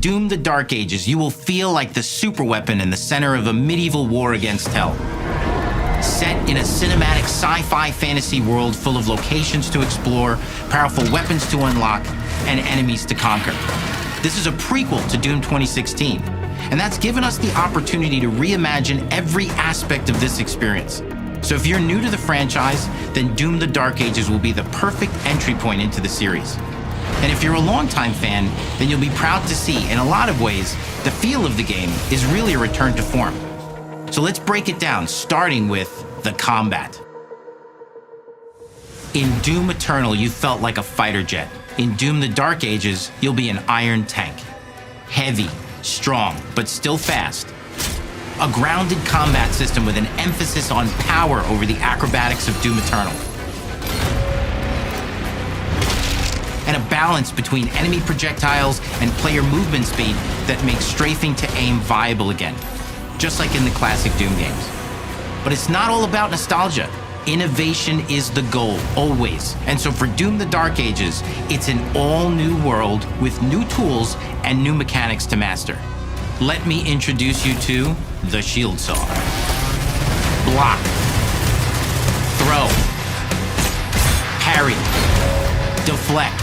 Doom: The Dark Ages, you will feel like the superweapon in the center of a medieval war against hell. Set in a cinematic sci-fi fantasy world full of locations to explore, powerful weapons to unlock, and enemies to conquer. This is a prequel to Doom 2016, and that's given us the opportunity to reimagine every aspect of this experience. So if you're new to the franchise, then Doom: The Dark Ages will be the perfect entry point into the series. And if you're a longtime fan, then you'll be proud to see, in a lot of ways, the feel of the game is really a return to form. So let's break it down, starting with the combat. In Doom Eternal, you felt like a fighter jet. In Doom: The Dark Ages, you'll be an iron tank. Heavy, strong, but still fast. A grounded combat system with an emphasis on power over the acrobatics of Doom Eternal. And a balance between enemy projectiles and player movement speed that makes strafing to aim viable again, just like in the classic Doom games. But it's not all about nostalgia. Innovation is the goal, always. And so for Doom: The Dark Ages, it's an all-new world with new tools and new mechanics to master. Let me introduce you to the Shield Saw. Block. Throw. Parry. Deflect.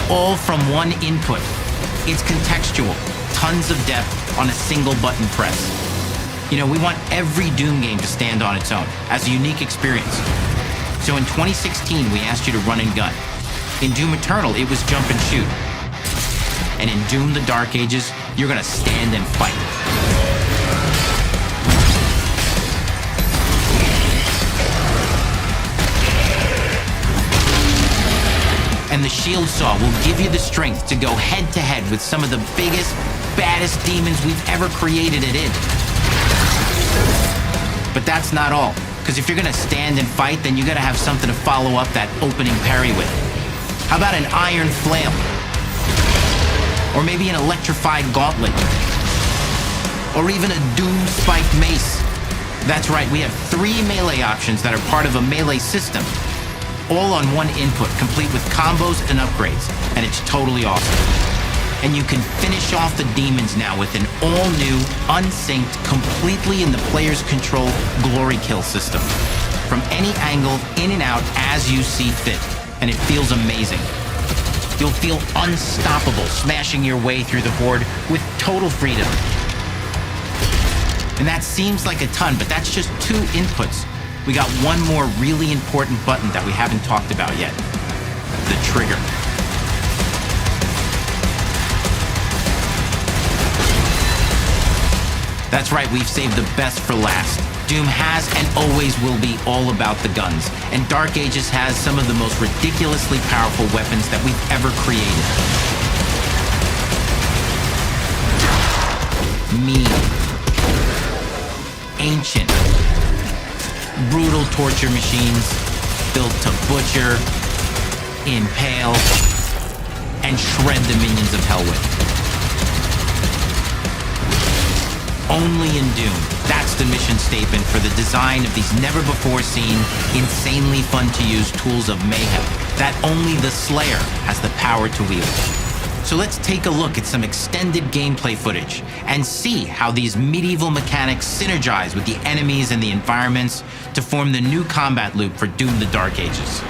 All from one input. It's contextual, tons of depth on a single button press. You know, we want every Doom game to stand on its own as a unique experience. So in 2016, we asked you to run and gun. In Doom Eternal, it was jump and shoot. And in Doom: The Dark Ages, you're gonna stand and fight. And the Shield Saw will give you the strength to go head-to-head with some of the biggest, baddest demons we've ever created at id. But that's not all, because if you're gonna stand and fight, then you gotta have something to follow up that opening parry with. How about an iron flail? Or maybe an electrified gauntlet? Or even a Doom spiked mace? That's right, we have 3 melee options that are part of a melee system, all on one input, complete with combos and upgrades, and it's totally awesome. And you can finish off the demons now with an all-new, unsynced, completely in the player's control glory kill system. From any angle, in and out, as you see fit, and it feels amazing. You'll feel unstoppable, smashing your way through the horde with total freedom. And that seems like a ton, but that's just 2 inputs. We got one more really important button that we haven't talked about yet. The trigger. That's right, we've saved the best for last. Doom has and always will be all about the guns, and Dark Ages has some of the most ridiculously powerful weapons that we've ever created. Mean. Ancient. Brutal torture machines built to butcher, impale, and shred the minions of hell with. Only in Doom, that's the mission statement for the design of these never-before-seen, insanely fun-to-use tools of mayhem that only the Slayer has the power to wield. So let's take a look at some extended gameplay footage and see how these medieval mechanics synergize with the enemies and the environments to form the new combat loop for Doom: The Dark Ages.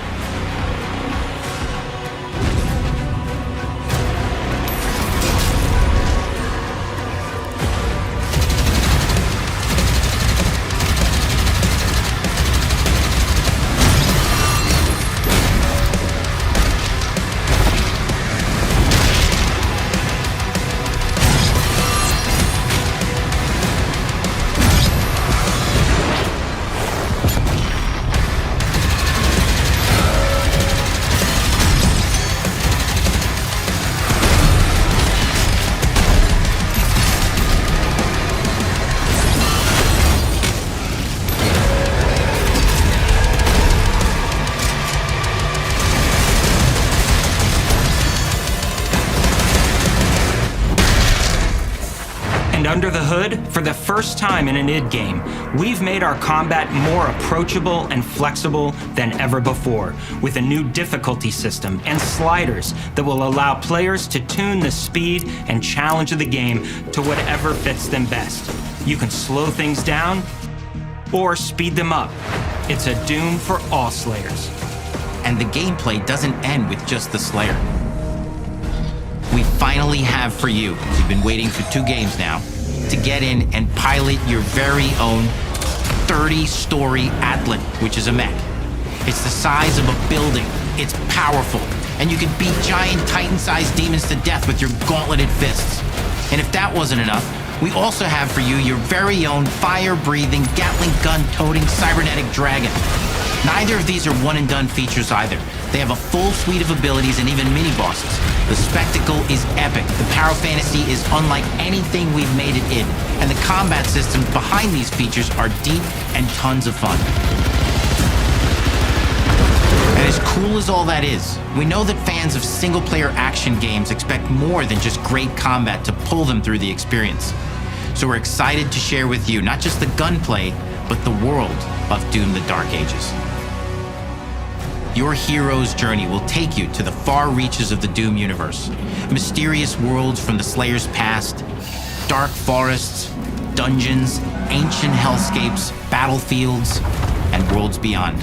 under the hood, for the first time in an id game, we've made our combat more approachable and flexible than ever before, with a new difficulty system and sliders that will allow players to tune the speed and challenge of the game to whatever fits them best. You can slow things down or speed them up. It's a Doom for all Slayers. And the gameplay doesn't end with just the Slayer. We finally have for you, you've been waiting for 2 games now, to get in and pilot your very own 30-story Atlan, which is a mech. It's the size of a building, it's powerful, and you can beat giant Titan-sized demons to death with your gauntleted fists. And if that wasn't enough, we also have for you your very own fire-breathing, Gatling gun-toting cybernetic dragon. Neither of these are one-and-done features either. They have a full suite of abilities and even mini-bosses. The spectacle is epic. The Power Fantasy is unlike anything we've made it in. And the combat systems behind these features are deep and tons of fun. And as cool as all that is, we know that fans of single-player action games expect more than just great combat to pull them through the experience. So we're excited to share with you not just the gunplay, but the world of Doom: The Dark Ages. Your hero's journey will take you to the far reaches of the Doom universe. Mysterious worlds from the Slayer's past, dark forests, dungeons, ancient hellscapes, battlefields, and worlds beyond.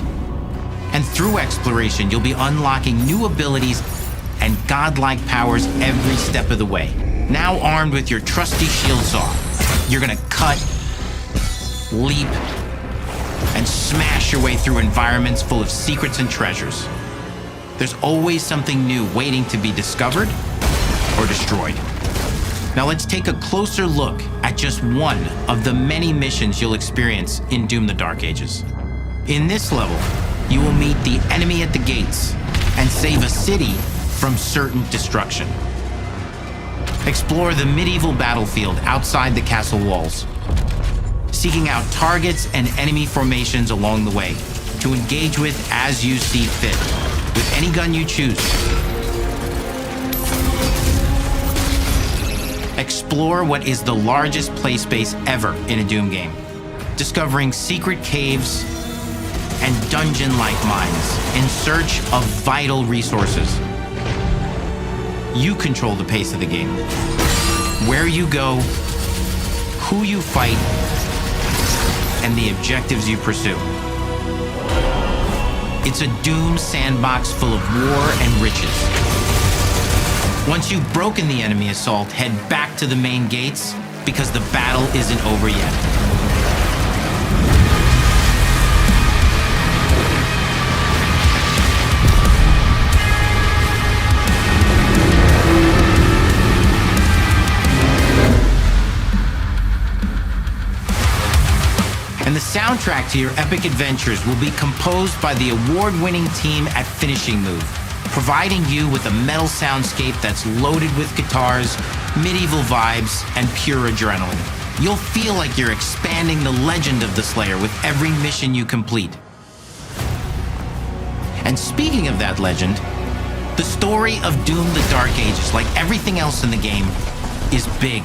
And through exploration, you'll be unlocking new abilities and godlike powers every step of the way. Now armed with your trusty shield saw, you're gonna cut, leap, and smash your way through environments full of secrets and treasures. There's always something new waiting to be discovered or destroyed. Now let's take a closer look at just one of the many missions you'll experience in Doom: The Dark Ages. In this level, you will meet the enemy at the gates and save a city from certain destruction. Explore the medieval battlefield outside the castle walls, seeking out targets and enemy formations along the way to engage with as you see fit, with any gun you choose. Explore what is the largest play space ever in a Doom game, discovering secret caves and dungeon-like mines in search of vital resources. You control the pace of the game, where you go, who you fight, and the objectives you pursue. It's a Doom sandbox full of war and riches. Once you've broken the enemy assault, head back to the main gates, because the battle isn't over yet. And the soundtrack to your epic adventures will be composed by the award-winning team at Finishing Move, providing you with a metal soundscape that's loaded with guitars, medieval vibes, and pure adrenaline. You'll feel like you're expanding the legend of the Slayer with every mission you complete. And speaking of that legend, the story of Doom: The Dark Ages, like everything else in the game, is big.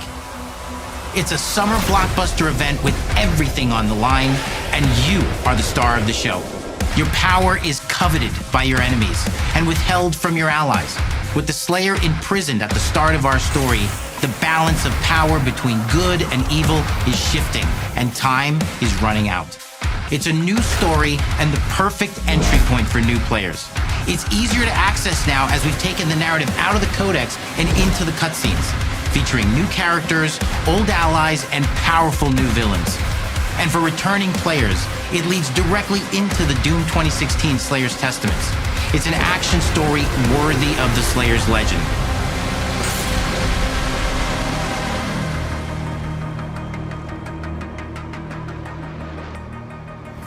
It's a summer blockbuster event with everything on the line, and you are the star of the show. Your power is coveted by your enemies and withheld from your allies. With the Slayer imprisoned at the start of our story, the balance of power between good and evil is shifting, and time is running out. It's a new story and the perfect entry point for new players. It's easier to access now as we've taken the narrative out of the codex and into the cutscenes, featuring new characters, old allies, and powerful new villains. And for returning players, it leads directly into the Doom 2016 Slayer's Testaments. It's an action story worthy of the Slayer's legend.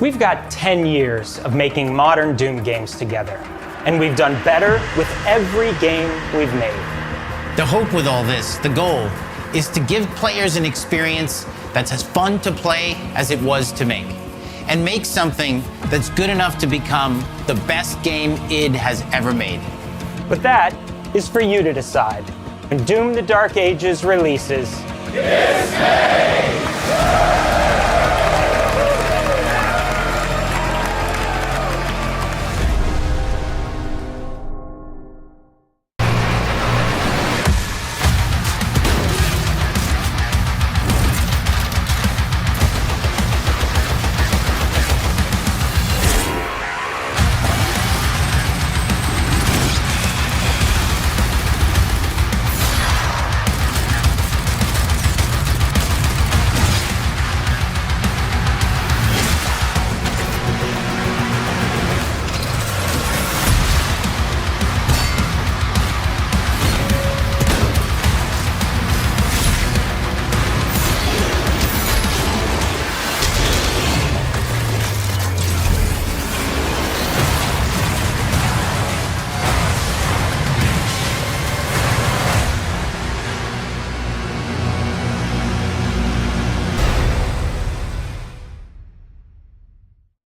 We've got 10 years of making modern Doom games together, and we've done better with every game we've made. The hope with all this, the goal, is to give players an experience that's as fun to play as it was to make, and make something that's good enough to become the best game id has ever made. But that is for you to decide. When Doom: The Dark Ages releases,